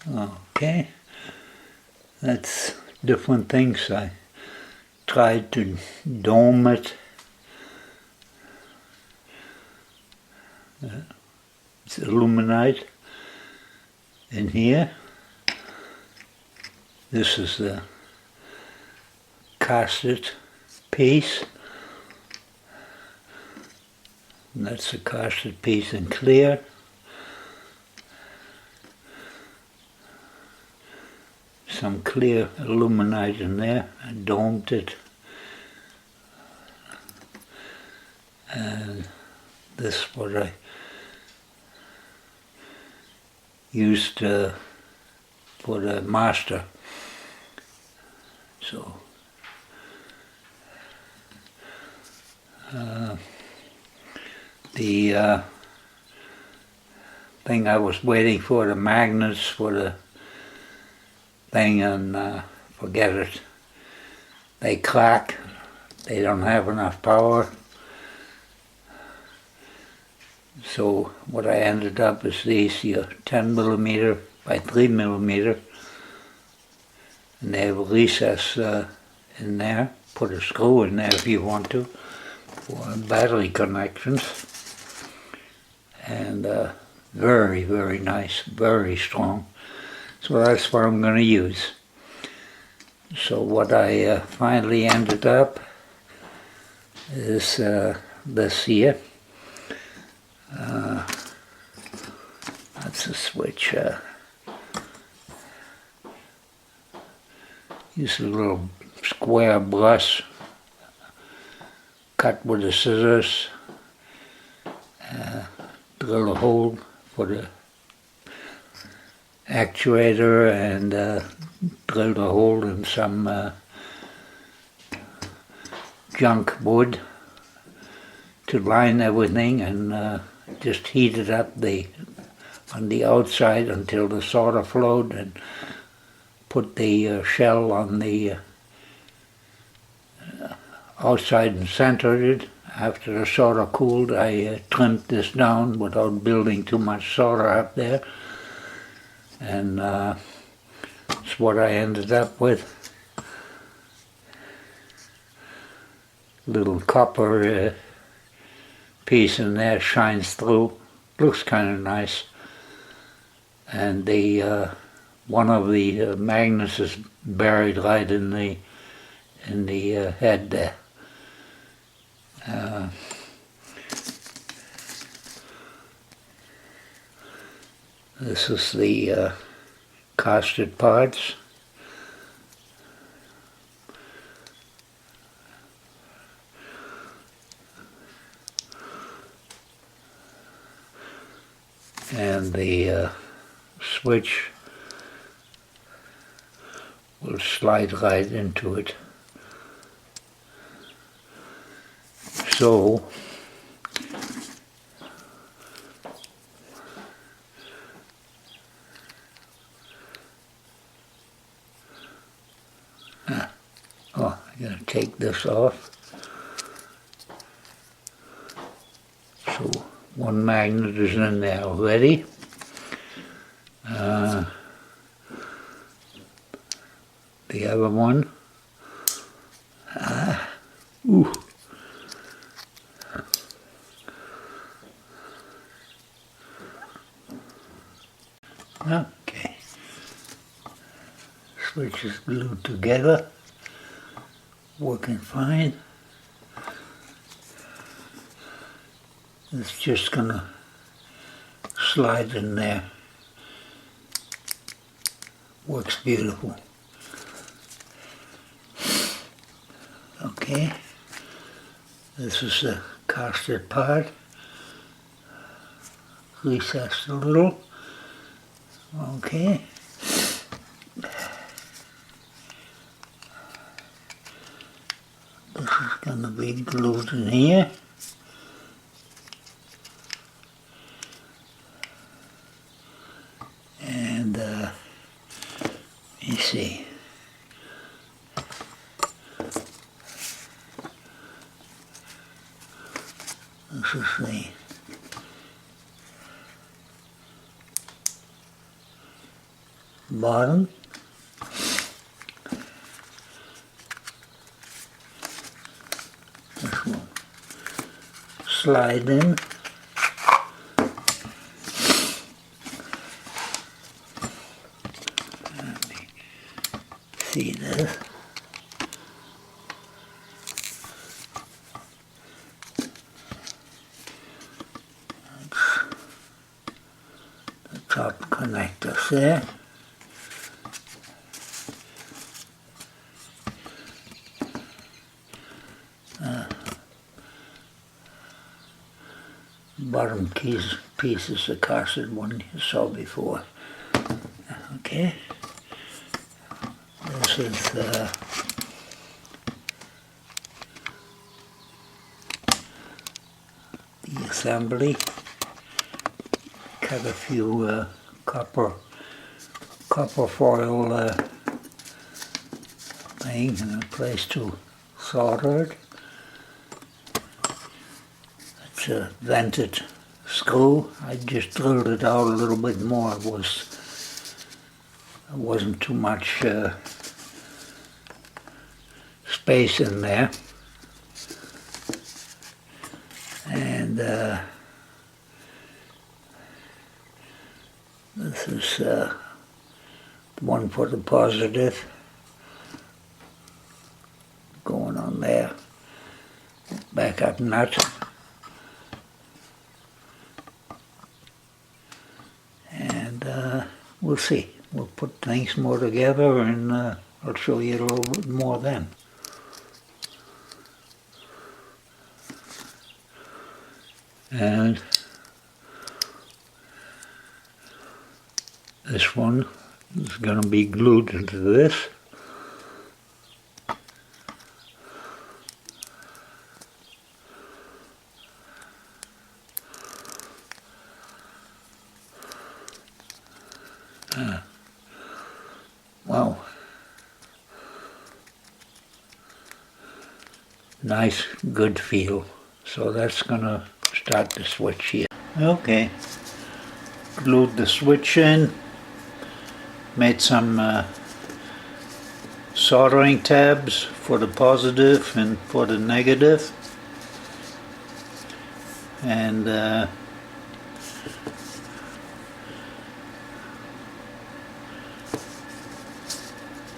Okay, that's different things. I tried to dome it. It's illuminate in here. This is the casted piece. And that's the casted piece in clear. Some clear illuminate in there. I domed it. And this is what I used for the master. So the thing I was waiting for, the magnets for the thing, and forget it. They crack. They don't have enough power. So what I ended up is these 10 millimeter by 3 millimeter, and they have a recess in there. Put a screw in there if you want to for battery connections. And very, very nice, very strong. So that's what I'm going to use. So what I finally ended up is this here. That's a switch. Use a little square brush, cut with the scissors, drill a hole for the actuator, and drill a hole in some junk wood to line everything, and just heat it up on the outside until the solder flowed, and put the shell on the outside and centered it. After the solder cooled, I trimmed this down without building too much solder up there, and that's what I ended up with. Little copper piece in there shines through. Looks kind of nice. And the one of the magnets is buried right in the head there. This is the casted parts. And the switch will slide right into it. So I gotta take this off. So one magnet is in there already. The other one. Ooh. Okay. Switch is glued together. Working fine. It's just gonna slide in there. Works beautiful. Okay, this is the casted part. Recessed a little. Okay. This is going to be glued in here. And let me see. This is the bottom. This one slide in. Let me see this. Top connectors there. Bottom piece is the carsted one you saw before. Okay. This is the assembly. Cut a few copper foil thing and a place to solder it. It's a vented screw. I just drilled it out a little bit more. It wasn't too much space in there, and this is the one for the positive going on there. Backup nut. And we'll see. We'll put things more together, and I'll show you a little bit more then. And this one is going to be glued into this. Wow. Nice, good feel. So that's going to start the switch here. Okay. Glued the switch in. Made some soldering tabs for the positive and for the negative. And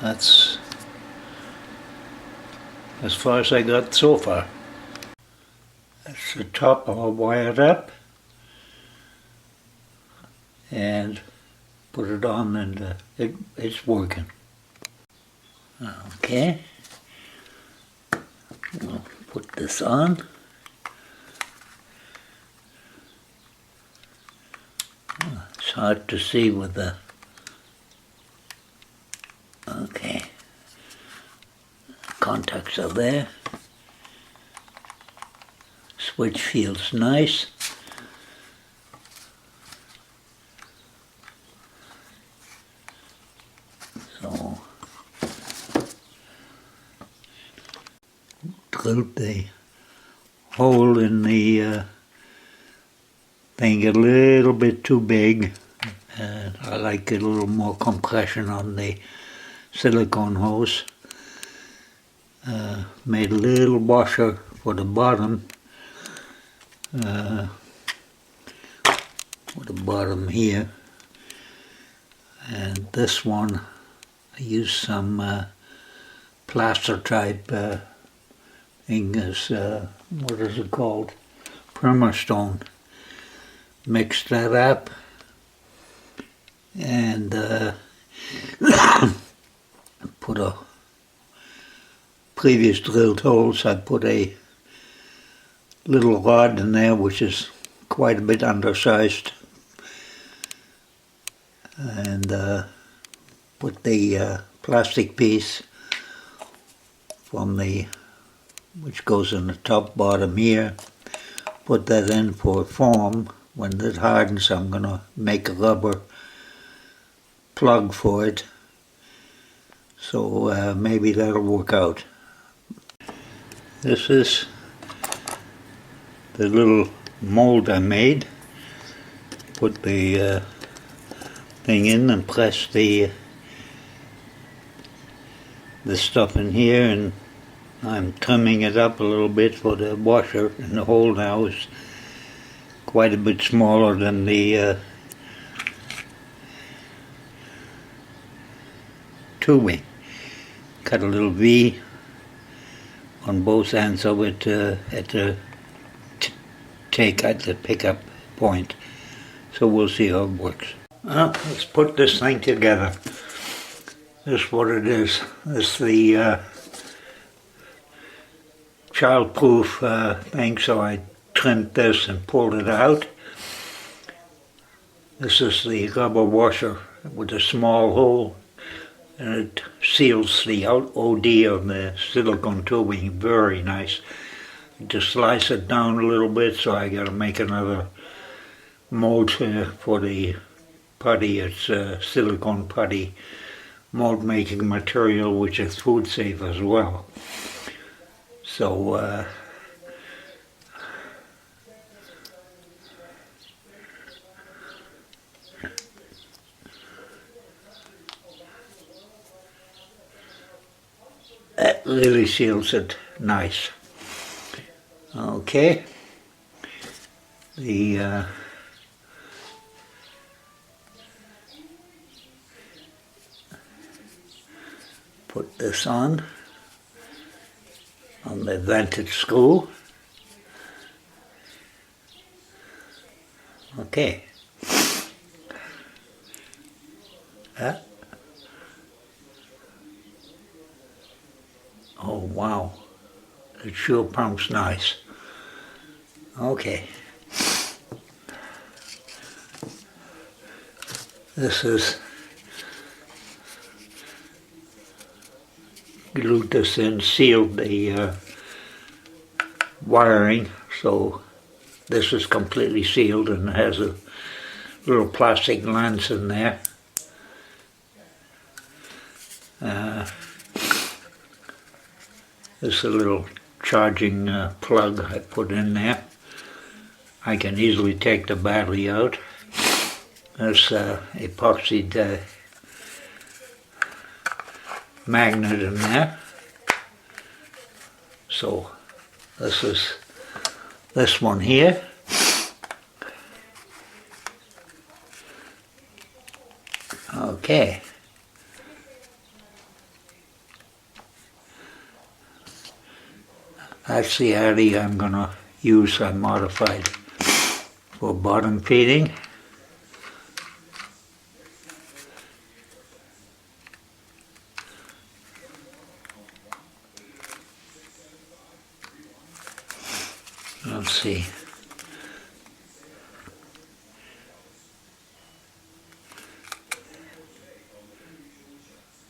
that's as far as I got so far. That's the top all wired up, and put it on, and it's working. Okay, we'll put this on. It's hard to see with the... Okay, contacts are there. Switch feels nice. So, drilled the hole in the thing a little bit too big. I like a little more compression on the silicone hose. Made a little washer for the bottom. For the bottom here, and this one I used some plaster type thing, as what is it called, Permastone. Mixed that up, and put a previous drilled holes. I put a little rod in there, which is quite a bit undersized, and put the plastic piece from the, which goes in the top bottom here, put that in for form. When it hardens, I'm going to make a rubber plug for it, so maybe that'll work out. This is the little mold I made. Put the thing in and press the the stuff in here, and I'm trimming it up a little bit for the washer, and the hole now is quite a bit smaller than the tubing. Cut a little V on both ends of it at the at the pickup point. So we'll see how it works. Let's put this thing together. This is what it is. This is the child-proof thing, so I trimmed this and pulled it out. This is the rubber washer with a small hole, and it seals the OD of the silicone tubing very nice. To slice it down a little bit, so I got to make another mold for the putty. It's silicone putty mold making material, which is food safe as well. So that really seals it nice. Okay, put this on the vented screw. Okay. Oh wow, it sure pumps nice. Okay. This is glued this in, sealed the wiring, so this is completely sealed and has a little plastic lens in there. This is a little charging plug I put in there. I can easily take the battery out. There's epoxied magnet in there. So this is this one here. Okay. That's the area I'm going to use. I modified for bottom feeding. Let's see.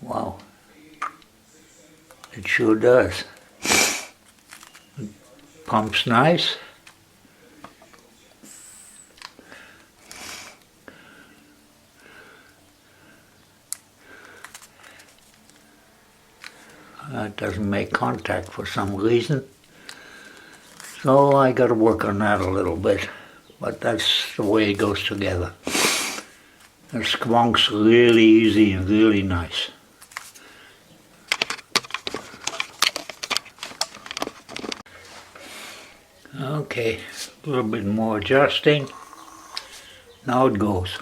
Wow. It sure does. It pumps nice. It doesn't make contact for some reason. So I got to work on that a little bit, but that's the way it goes together. The squonk's really easy and really nice. Okay, a little bit more adjusting. Now it goes.